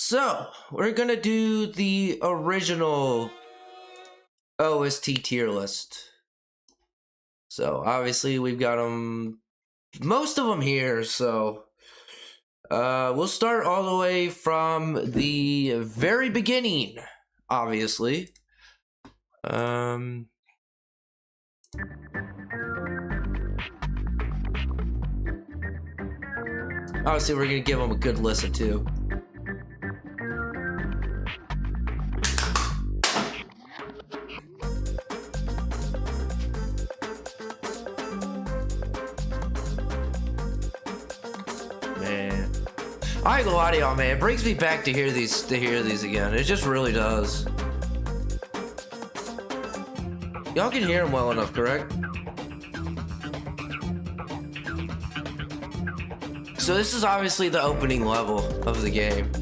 So, we're gonna do the original OST tier list. So, obviously, we've got them, most of them here, so we'll start all the way from the very beginning, obviously. Obviously, we're gonna give them a good listen too. Man, I ain't gonna lie to y'all, man. It brings me back to hear these again. It just really does. Y'all can hear them well enough, correct? So this is obviously the opening level of the game.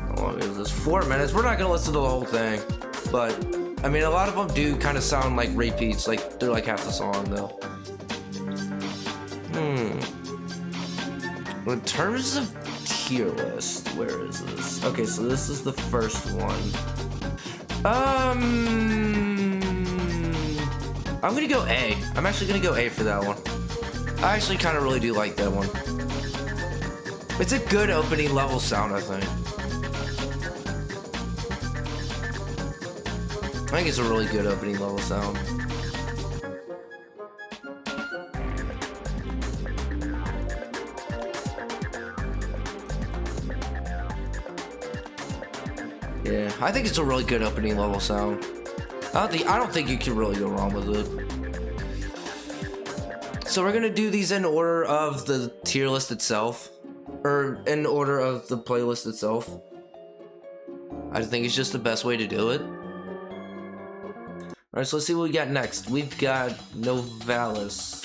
How long is this? 4 minutes. We're not gonna listen to the whole thing, but I mean, a lot of them do kind of sound like repeats, like they're like half the song though. In terms of tier list, where is this? Okay, so this is the first one. I'm gonna go A. I'm actually gonna go A for that one. I actually kind of really do like that one. It's a good opening level sound, I think. I think it's a really good opening level sound. Yeah, I think it's a really good opening level sound. I don't think you can really go wrong with it. So we're gonna do these in order of the tier list itself, or in order of the playlist itself. I think it's just the best way to do it. Alright, so let's see what we got next. We've got Novalis.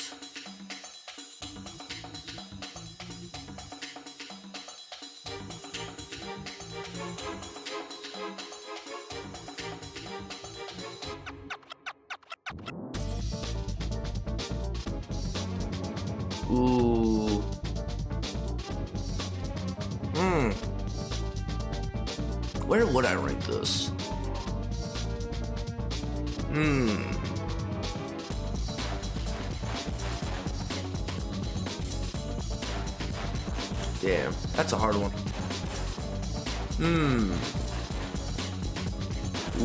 Ooh. Where would I rank this? Damn, that's a hard one.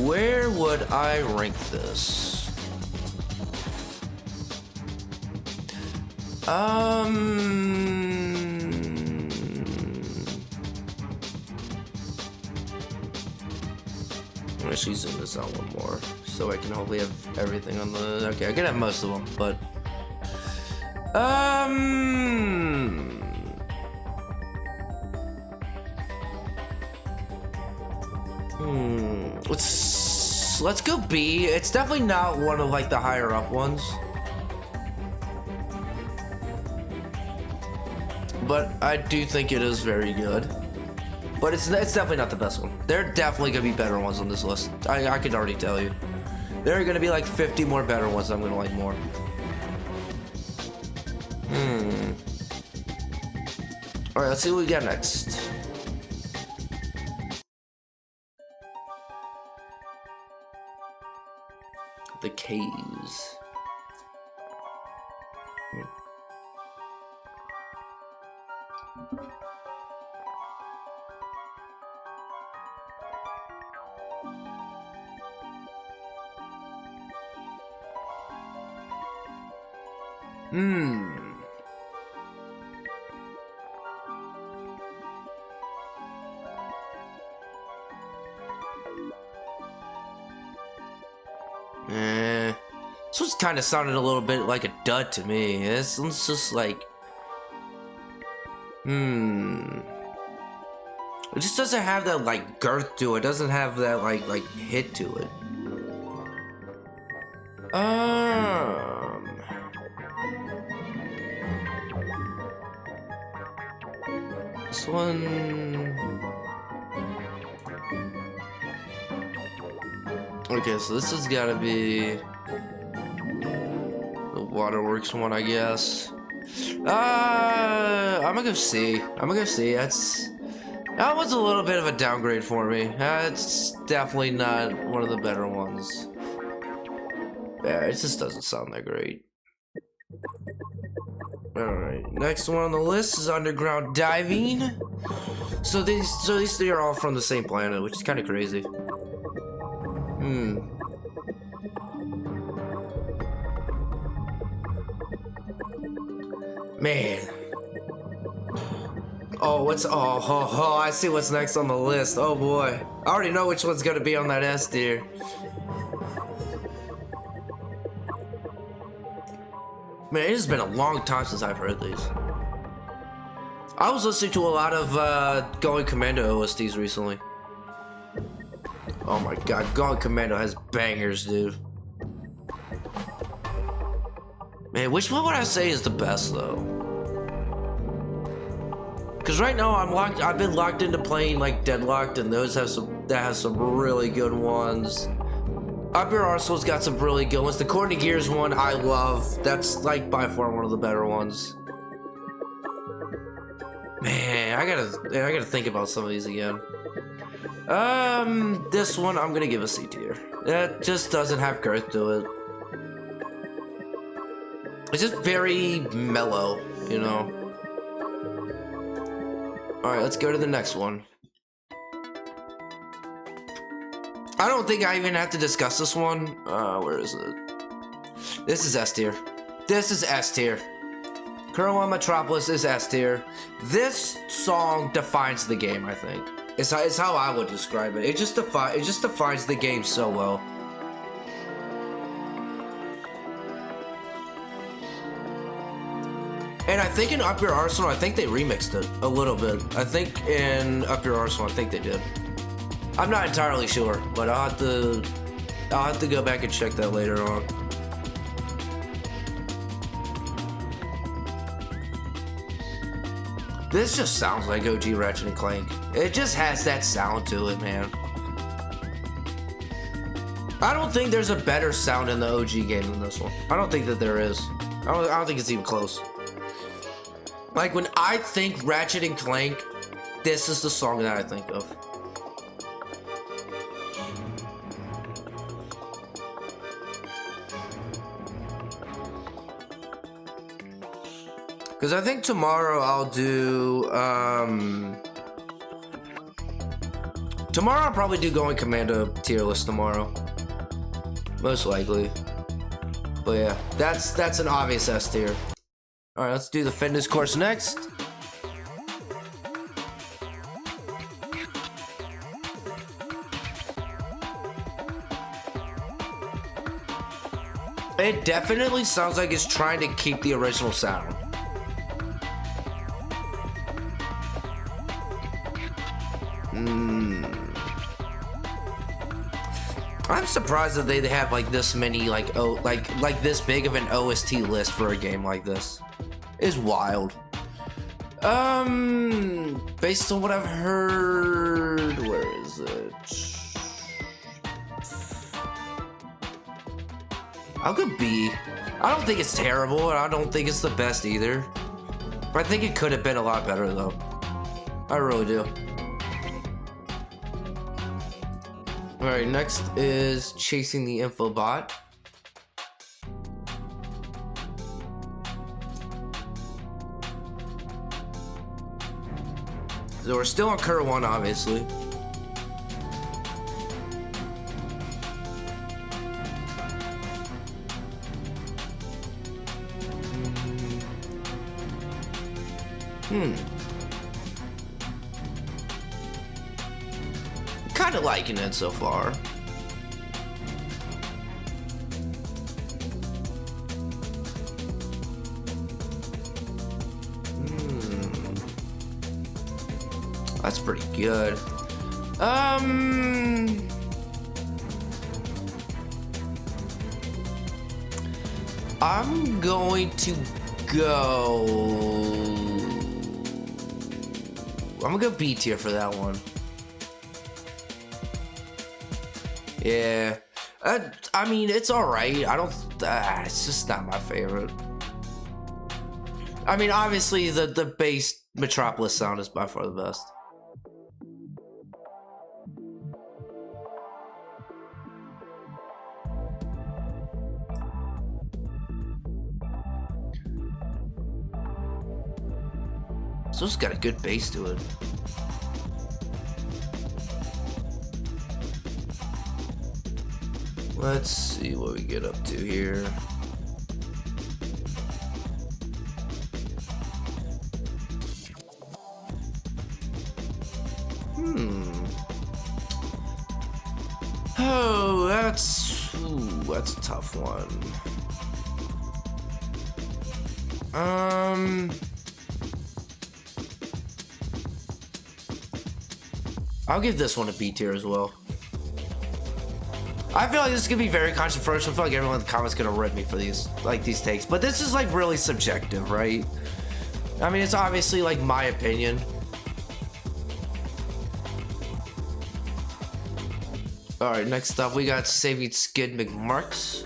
Where would I rank this? I'm actually zoom this out one more so I can hopefully have everything on the. Okay, I can have most of them, but let's go B. It's definitely not one of like the higher up ones, but I do think it is very good. But it's definitely not the best one. There are definitely gonna be better ones on this list. I could already tell you. There are gonna be like 50 more better ones I'm gonna like more. Alright, let's see what we got next. The Caves. This one's kind of sounded a little bit like a dud to me. This one's just like, it just doesn't have that like girth to it. It doesn't have that like hit to it. This one. Okay, so this has got to be the Waterworks one, I guess. I'm gonna go C. That was a little bit of a downgrade for me. It's definitely not one of the better ones. Yeah, it just doesn't sound that great. Alright, next one on the list is underground diving. So these three are all from the same planet, which is kind of crazy. Man. Oh, I see what's next on the list. Oh boy. I already know which one's gonna be on that S tier. Man, it has been a long time since I've heard these. I was listening to a lot of Going Commando OSTs recently. Oh my god, Going Commando has bangers, dude. Man, which one would I say is the best though? Cause right now I've been locked into playing like Deadlocked, and those have some really good ones. Up Your Arsenal's got some really good ones. The Courtney Gears one I love. That's like by far one of the better ones. Man, I gotta think about some of these again. This one I'm gonna give a C tier. That just doesn't have girth to it. It's just very mellow, you know. Alright, let's go to the next one. I don't think I even have to discuss this one. Where is it? This is S tier. This is S tier. Kerwin Metropolis is S tier. This song defines the game, I think. It's how I would describe it. It just defines the game so well. And I think in Up Your Arsenal, I think they remixed it a little bit. I think in Up Your Arsenal, I think they did. I'm not entirely sure, but I'll have to go back and check that later on. This just sounds like OG Ratchet and Clank. It just has that sound to it, man. I don't think there's a better sound in the OG game than this one. I don't think that there is. I don't think it's even close. Like, when I think Ratchet and Clank, this is the song that I think of. Because I think tomorrow I'll do, tomorrow I'll probably do Going Commando tier list tomorrow. Most likely. But yeah, that's an obvious S tier. Alright, let's do the fitness course next. It definitely sounds like it's trying to keep the original sound. I'm surprised that they have like this many like this big of an OST list for a game like this. It's wild. Based on what I've heard, where is it? I'll go B. I don't think it's terrible, and I don't think it's the best either. But I think it could have been a lot better though. I really do. Alright, next is Chasing the Infobot. So we're still on Cur 1, obviously. Kind of liking it so far. That's pretty good. I'm going to go... I'm gonna go B tier for that one. Yeah. I mean, it's alright. I don't... it's just not my favorite. I mean, obviously, the bass Metropolis sound is by far the best. So it's got a good bass to it. Let's see what we get up to here. Oh, that's a tough one. I'll give this one a B tier as well. I feel like this is gonna be very controversial. I feel like everyone in the comments is gonna rip me for these takes, but this is like really subjective, right? I mean, it's obviously like my opinion. All right, next up we got Saving Skid McMarks.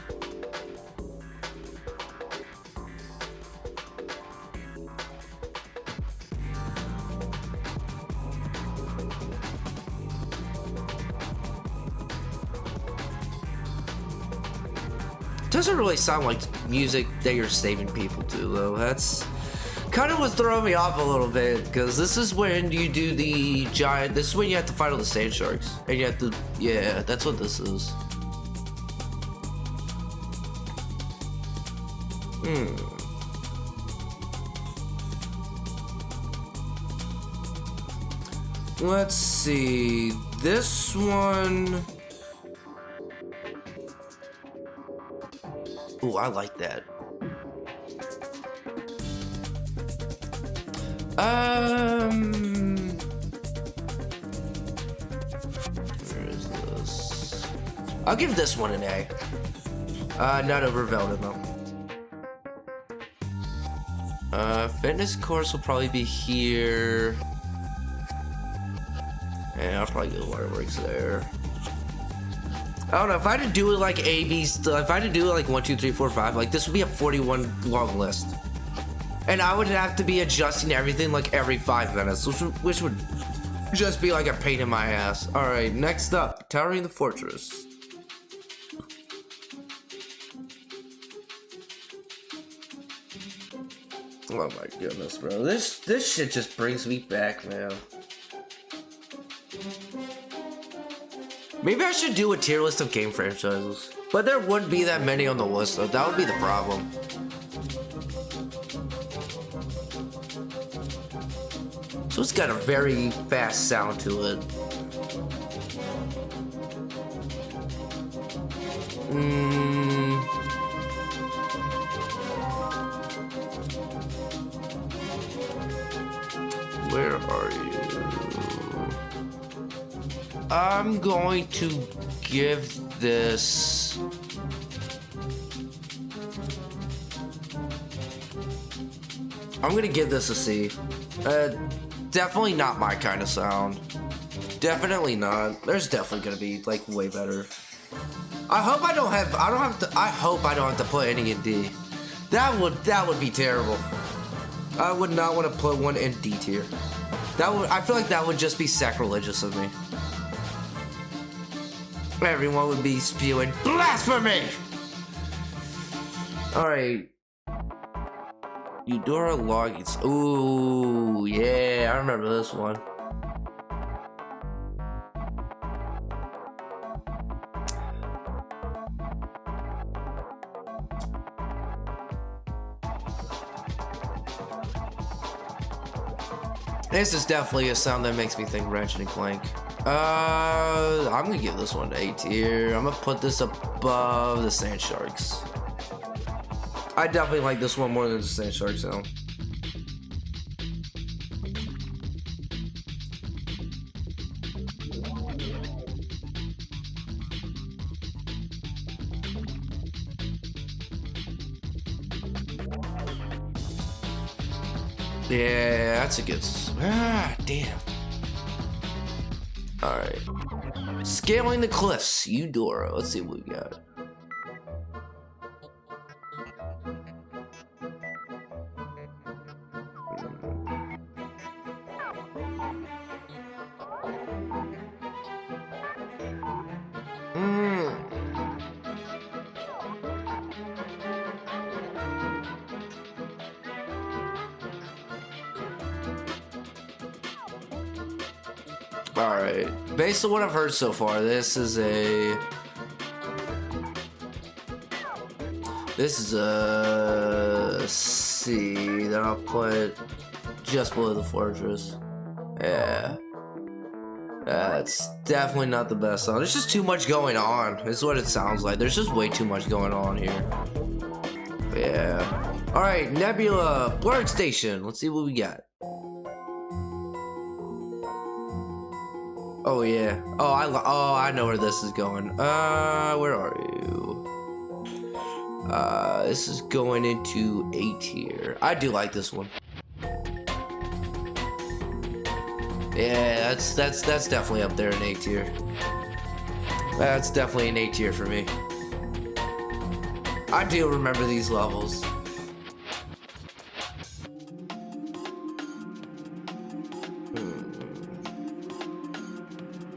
Doesn't really sound like music that you're saving people to, though. That's kind of what's throwing me off a little bit, because this is when you do the giant. This is when you have to fight all the sand sharks, and you have to. Yeah, that's what this is. Let's see. This one. Ooh, I like that. Where is this? I'll give this one an A. Not over Velvet though. Fitness course will probably be here. And I'll probably get waterworks there. I don't know, if I had to do it like A, B, if I had to do it like 1, 2, 3, 4, 5, like this would be a 41 long list. And I would have to be adjusting everything like every 5 minutes, which would just be like a pain in my ass. Alright, next up, Towering the Fortress. Oh my goodness, bro. This shit just brings me back, man. Maybe I should do a tier list of game franchises. But there wouldn't be that many on the list, though. That would be the problem. So it's got a very fast sound to it. Where are you? I'm going to give this... I'm gonna give this a C. Definitely not my kind of sound. Definitely not. There's definitely gonna be like way better. I hope I don't have to put any in D. That would be terrible. I would not want to put one in D tier. I feel like that would just be sacrilegious of me. Everyone would be spewing blasphemy! Alright. Eudora Logins. Ooh, yeah, I remember this one. This is definitely a sound that makes me think Ratchet and Clank. I'm gonna give this one an A tier. I'm gonna put this above the Sand Sharks. I definitely like this one more than the Sand Sharks sound. Yeah, that's a good... damn. Alright. Scaling the Cliffs, Eudora. Let's see what we got. Alright, based on what I've heard so far, this is a C that I'll put just below the fortress. Yeah. It's definitely not the best song. There's just too much going on. Is what it sounds like. There's just way too much going on here. Yeah. Alright, Nebula, Blurred Station. Let's see what we got. Oh yeah. Oh, I know where this is going. Where are you? This is going into A tier. I do like this one. Yeah, that's definitely up there in A tier. That's definitely an A tier for me. I do remember these levels.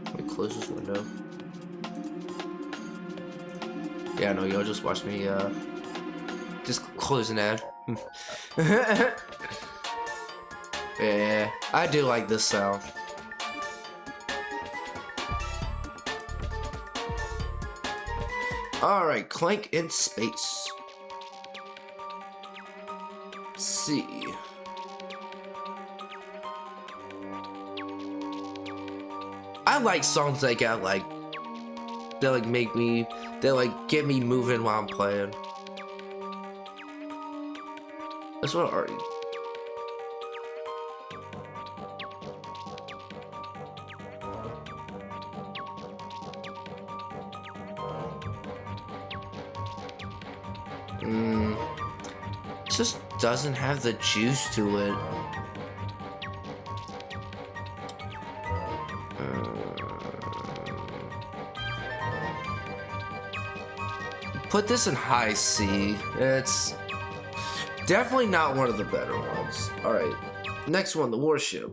Let me close this window. Yeah, no, y'all just watch me, just close an ad. Yeah, I do like this sound. Alright, Clank in space. Let's see. I like songs like that make me, get me moving while I'm playing. That's what are you? It just doesn't have the juice to it. Put this in high C. It's definitely not one of the better ones. Alright, next one, the warship.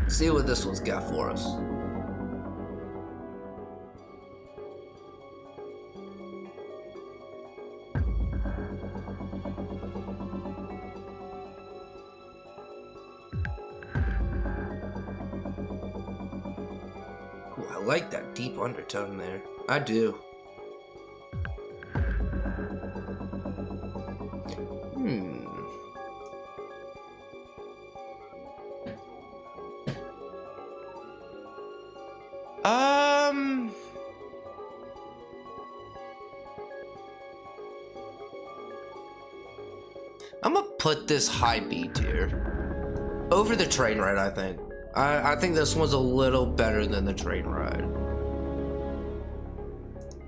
See what this one's got for us. Ooh, I like that deep undertone there. I do. I'm gonna put this high B tier over the train ride. I think this one's a little better than the train ride.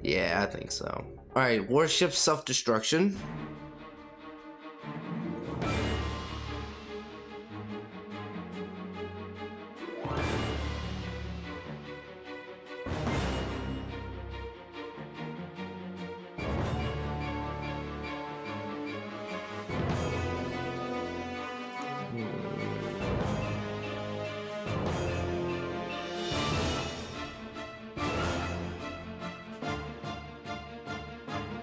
Yeah, I think so. All right, warship self-destruction.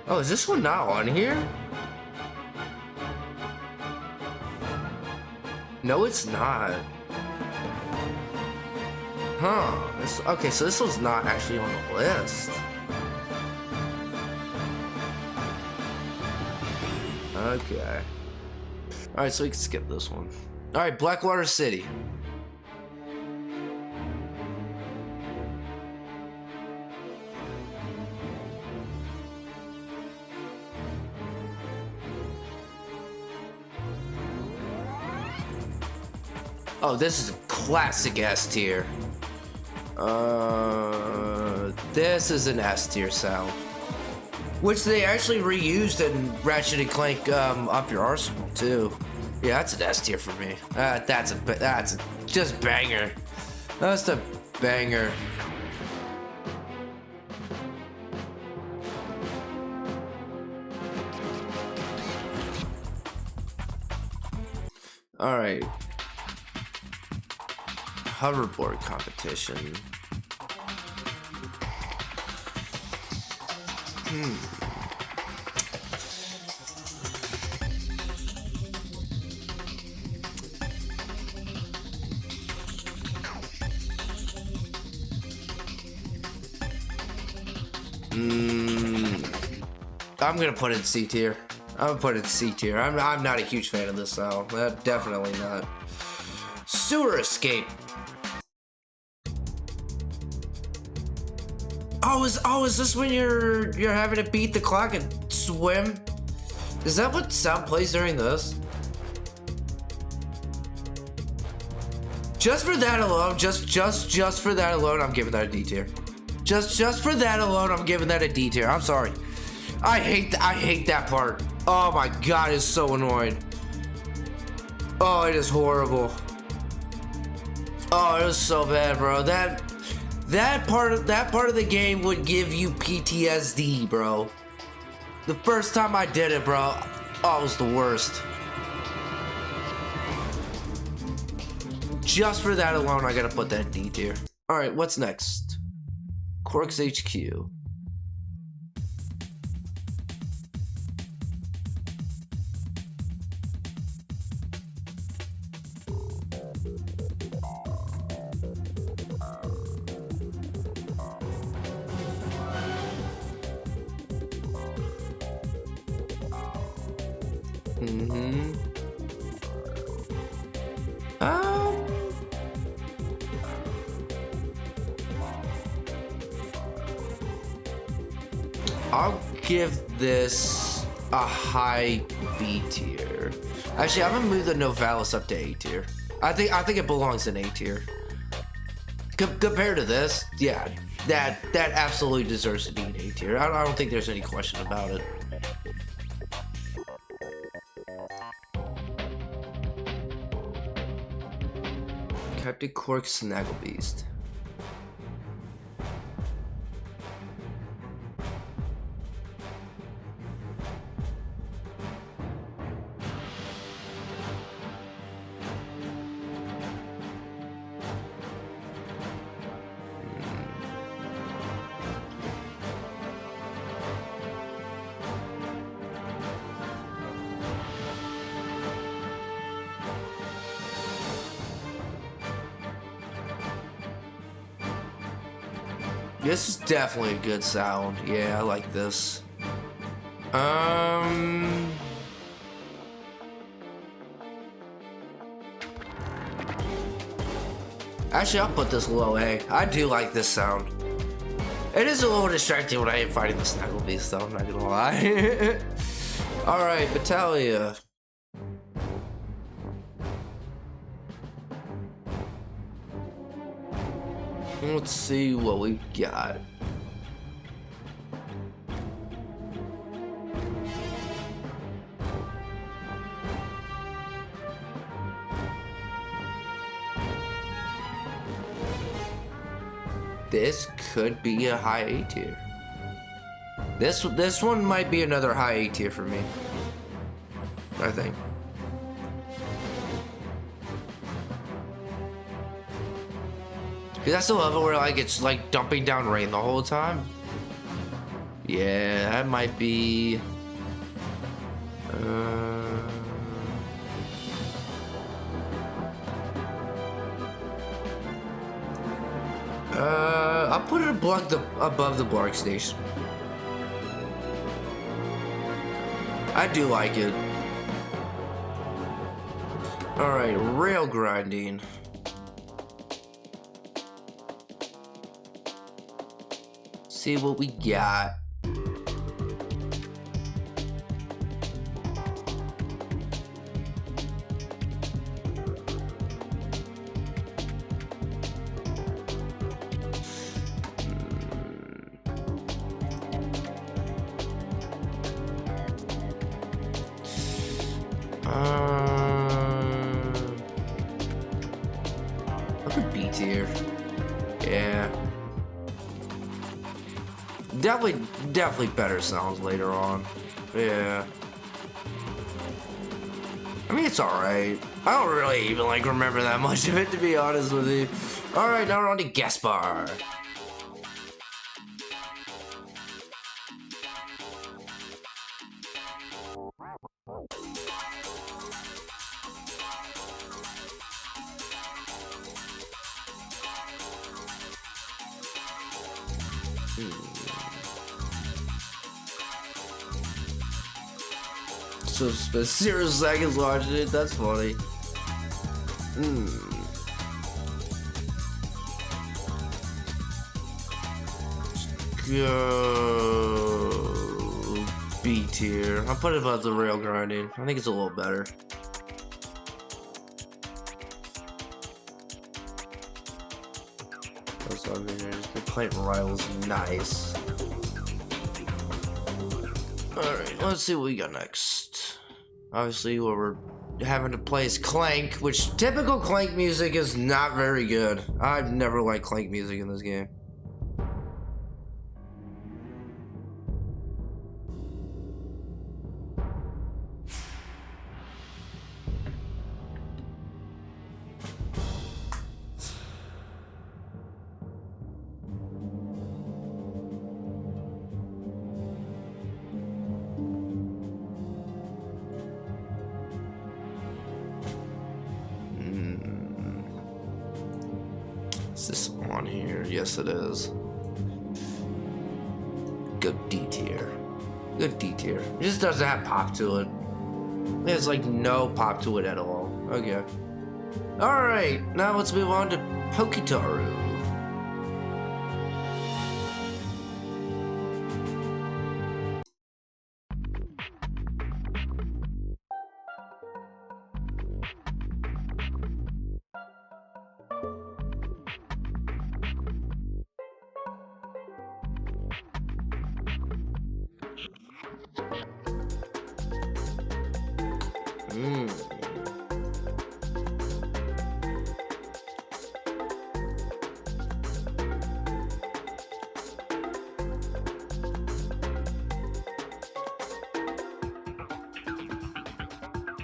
Oh, is this one not on here? No, it's not. Huh. Okay, so this one's not actually on the list. Okay. Alright, so we can skip this one. Alright, Blackwater City. Oh, this is a classic S tier. This is an S tier sound, which they actually reused in Ratchet and Clank Up Your Arsenal too. Yeah, that's an S tier for me. That's just banger. That's a banger. All right. Hoverboard competition. I'm gonna put it in C tier. I'm gonna put it in C tier. I'm not a huge fan of this sound. Definitely not. Sewer escape. Is this when you're having to beat the clock and swim? Is that what sound plays during this? Just for that alone, just for that alone, I'm giving that a D tier. Just for that alone, I'm giving that a D tier. I'm sorry. I hate that part. Oh my god, it's so annoying. Oh, it is horrible. Oh, it was so bad, bro. That part of the game would give you PTSD, bro. The first time I did it, bro, oh, it was the worst. Just for that alone, I gotta put that in D tier. All right, what's next? Quark's HQ. I'll give this a high B tier. Actually, I'm gonna move the Novalis up to A tier. I think it belongs in A tier. Compared to this, yeah, that absolutely deserves to be in A tier. I don't think there's any question about it. Captain Quark Snagglebeast. This is definitely a good sound. Yeah, I like this. Actually, I'll put this low A. I do like this sound. It is a little distracting when I am fighting the Snagglebeast, though, I'm not gonna lie. Alright, Battaglia. Let's see what we got. This could be a high A tier. This one might be another high A tier for me, I think. That's the level where like it's like dumping down rain the whole time. Yeah, that might be. I'll put it above the Blarg Station. I do like it. All right, rail grinding. See what we got. Look at B tier. Yeah. Definitely better sounds later on. Yeah. I mean, it's alright. I don't really even like remember that much of it, to be honest with you. Alright, now we're on to Gaspar. also spent 0 seconds watching it. That's funny. Go B tier. I'll put it above the rail grinding. I think it's a little better. That's what I mean. The Clank Rival's nice. Alright, let's see what we got next. Obviously, what we're having to play is Clank, which typical Clank music is not very good. I've never liked Clank music in this game. Is this on here? Yes, it is. Good D tier. Good D tier. It just doesn't have pop to it. There's like no pop to it at all. Okay. Alright, now let's move on to Pokitaru.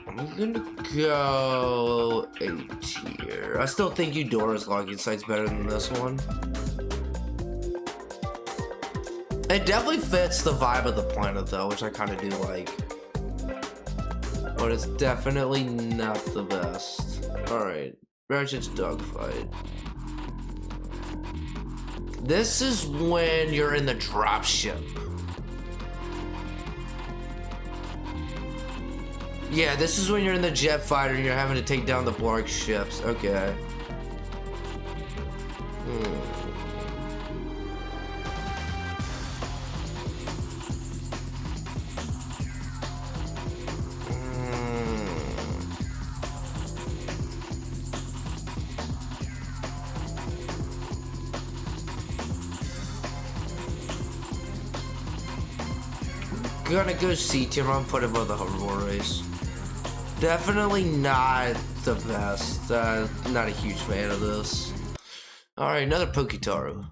I'm gonna go A tier. I still think Eudora's login site's better than this one. It definitely fits the vibe of the planet though, which I kind of do like. But it's definitely not the best. Alright, Ratchet's dogfight. This is when you're in the dropship. Yeah, this is when you're in the jet fighter and you're having to take down the Blark ships. Okay. Gonna go C tier. I'm put above the hoverboard race. Definitely not the best. Not a huge fan of this. Alright, another Pokitaru.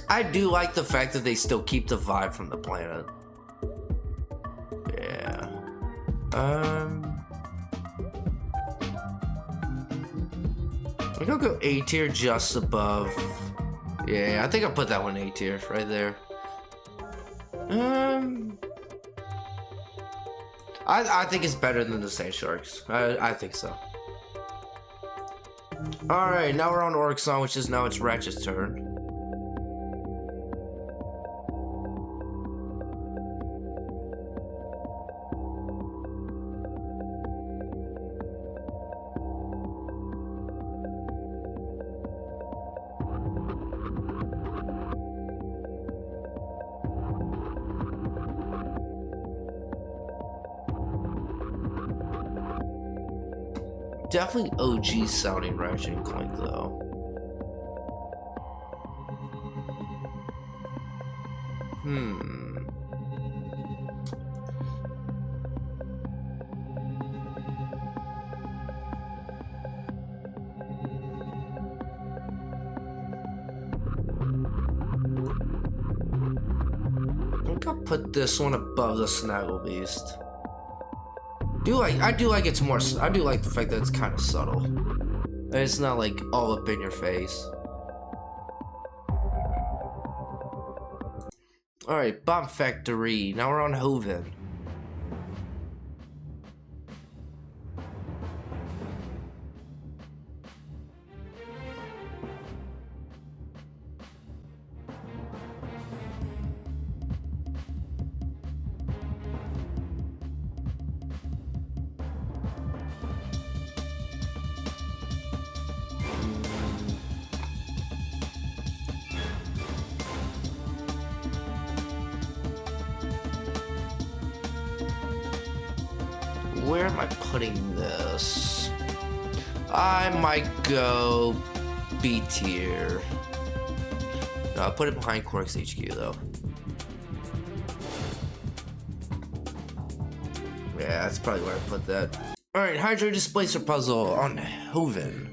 I do like the fact that they still keep the vibe from the planet. Yeah. I'm gonna go A tier just above. Yeah, I think I'll put that one A tier right there. I think it's better than the Sand Sharks. I think so. Alright, now we're on Orixon, which is now it's Ratchet's turn. Definitely OG sounding Ratchet and Clank though. I think I'll put this one above the Snaggle Beast. I do like it's more. I do like the fact that it's kind of subtle. It's not like all up in your face. All right, bomb factory. Now we're on Hoven. Where am I putting this? I might go B tier. No, I'll put it behind Quark's HQ though. Yeah, that's probably where I put that. Alright, Hydro Displacer Puzzle on Hoven.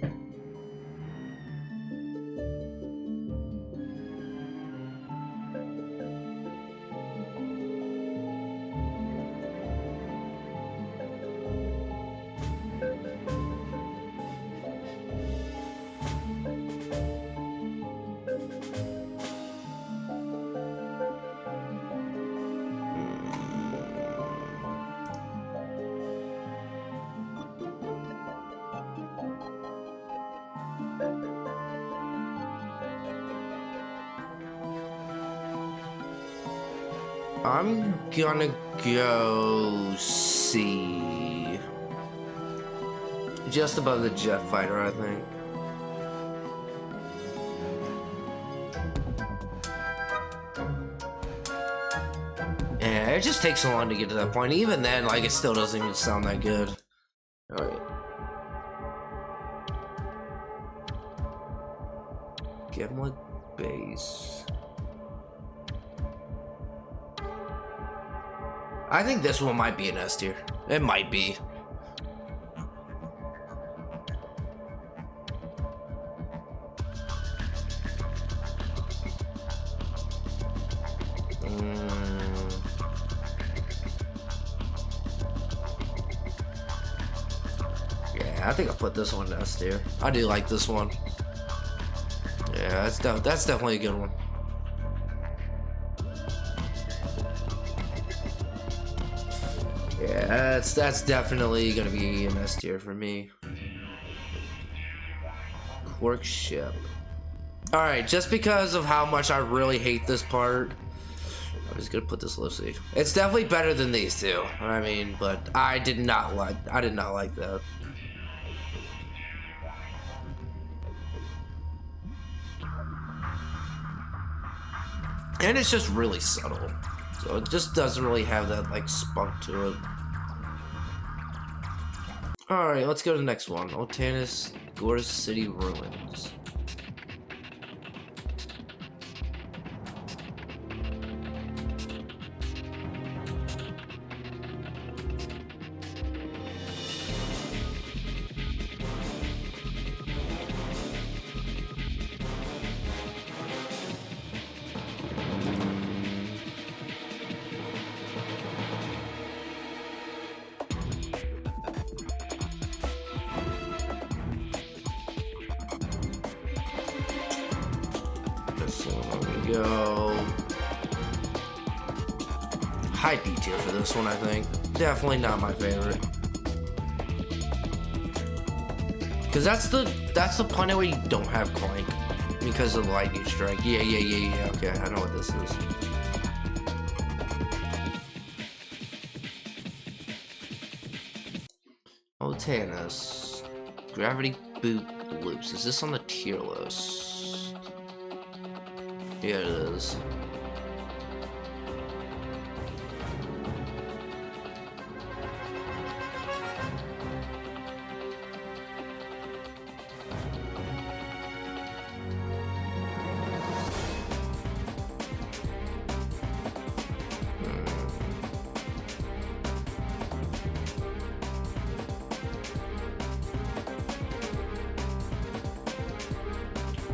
I'm gonna go C. Just above the jet fighter, I think. Yeah, it just takes so long to get to that point. Even then, like, it still doesn't even sound that good. Alright. Gemlik base. I think this one might be an S tier. It might be. Yeah, I think I'll put this one in S tier. I do like this one. Yeah, that's definitely a good one. Yeah, that's definitely gonna be an S tier for me. Quark ship. Alright, just because of how much I really hate this part, I'm just gonna put this low C. It's definitely better than these two. I mean, but I did not like that. And it's just really subtle. So it just doesn't really have that, like, spunk to it. Alright, let's go to the next one. Otanis Gorz City Ruins. Go high B tier for this one, I think. Definitely not my favorite. Cause that's the planet where you don't have Clank because of the lightning strike. Yeah. Okay, I know what this is. Otanis Gravity Boot Loops. Is this on the tier list? Yeah, it is.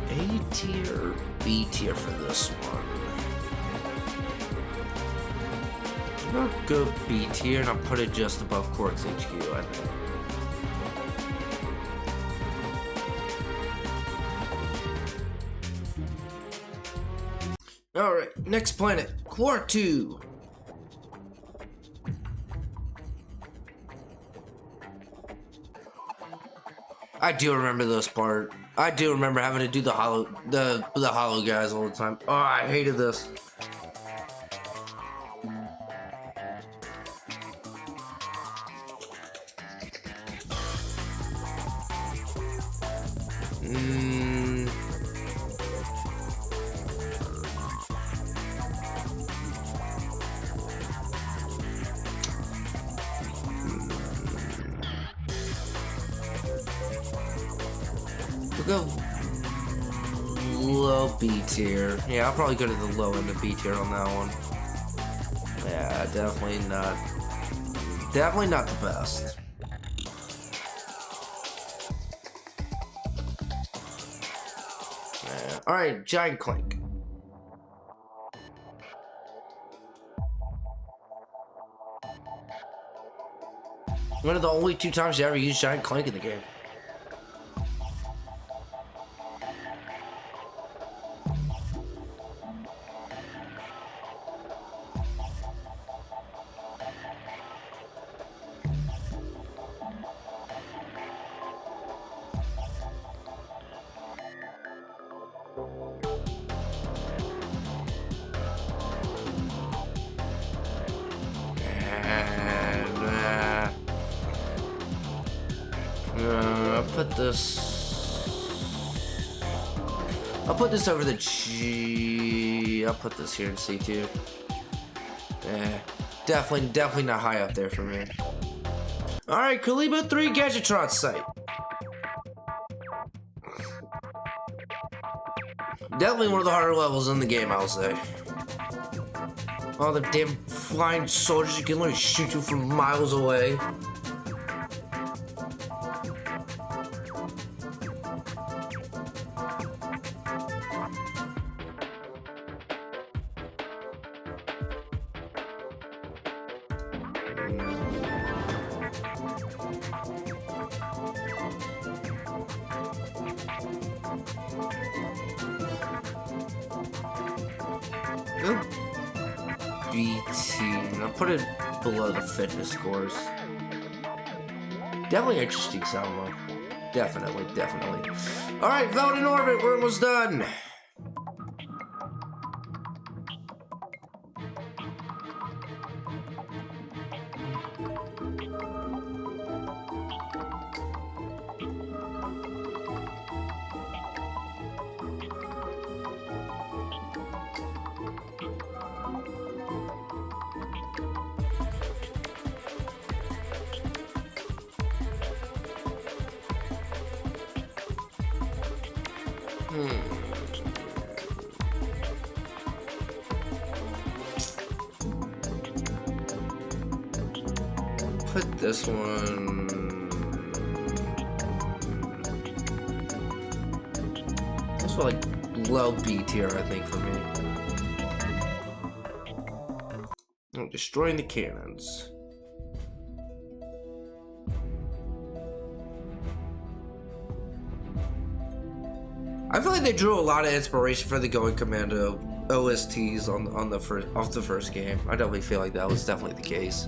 A tier, B tier for this one. I'll go B tier and I'll put it just above Quark's HQ, I think. Alright, next planet, Quark 2. I do remember this part. I do remember having to do the hollow guys all the time. Oh, I hated this. We'll go low B tier. Yeah, I'll probably go to the low end of B tier on that one. Yeah, definitely not the best. Yeah. All right, Giant Clank. One of the only 2 times you ever used Giant Clank in the game. I'll put this over the G. I'll put this here in C2. Definitely not high up there for me. All right, Kalibo 3 Gadgetron site. Definitely one of the harder levels in the game, I'll say. All the damn flying soldiers, you can literally shoot you from miles away. BT. I'll put it below the fitness scores. Definitely interesting sound though. Definitely. Alright, Velvet in orbit, we're almost done. Put this one. This one like low B tier, I think, for me. Oh, destroying the cannons. I feel like they drew a lot of inspiration for the Going Commando OSTs on the first game. I definitely feel like that was definitely the case.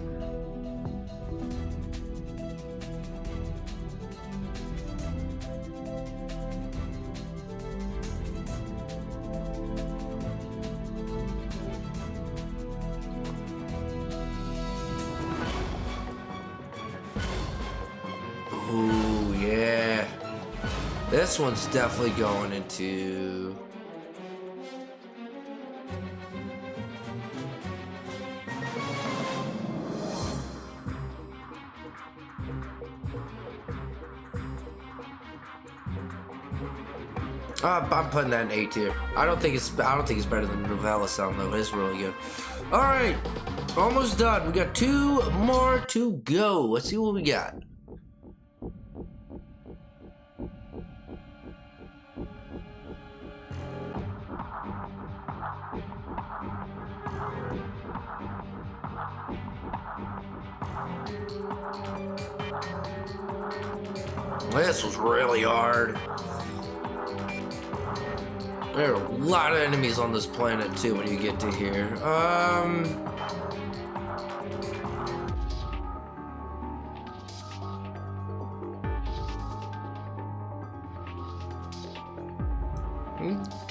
Ooh, yeah. This one's definitely going into... I'm putting that in A tier. I don't think it's better than Novella sound though. It's really good. All right, almost done. We got 2 more to go. Let's see what we got. This was really hard. There are a lot of enemies on this planet too when you get to here. I'm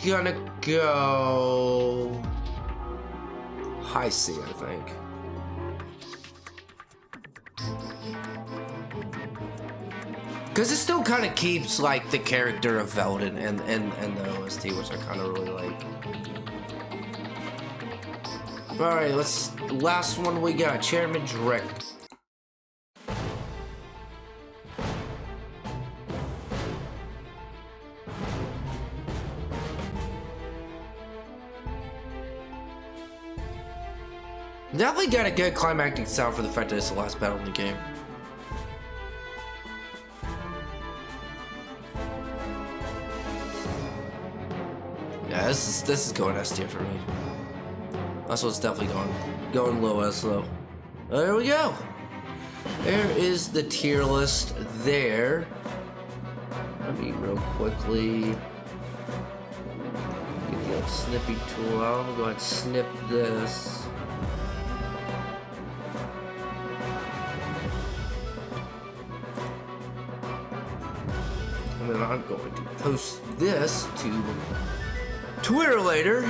gonna go high C, I think. Because it still kind of keeps like the character of Veldin and the OST, which I kind of really like. All right, last one we got, Chairman Drek. Definitely got a good climactic sound for the fact that it's the last battle in the game. Yeah, this is going S tier for me. That's what's definitely going low S though. There we go. There is the tier list there. Let me real quickly get the old snippy tool out. I'm gonna go ahead and snip this. And then I'm going to post this to Twitter later.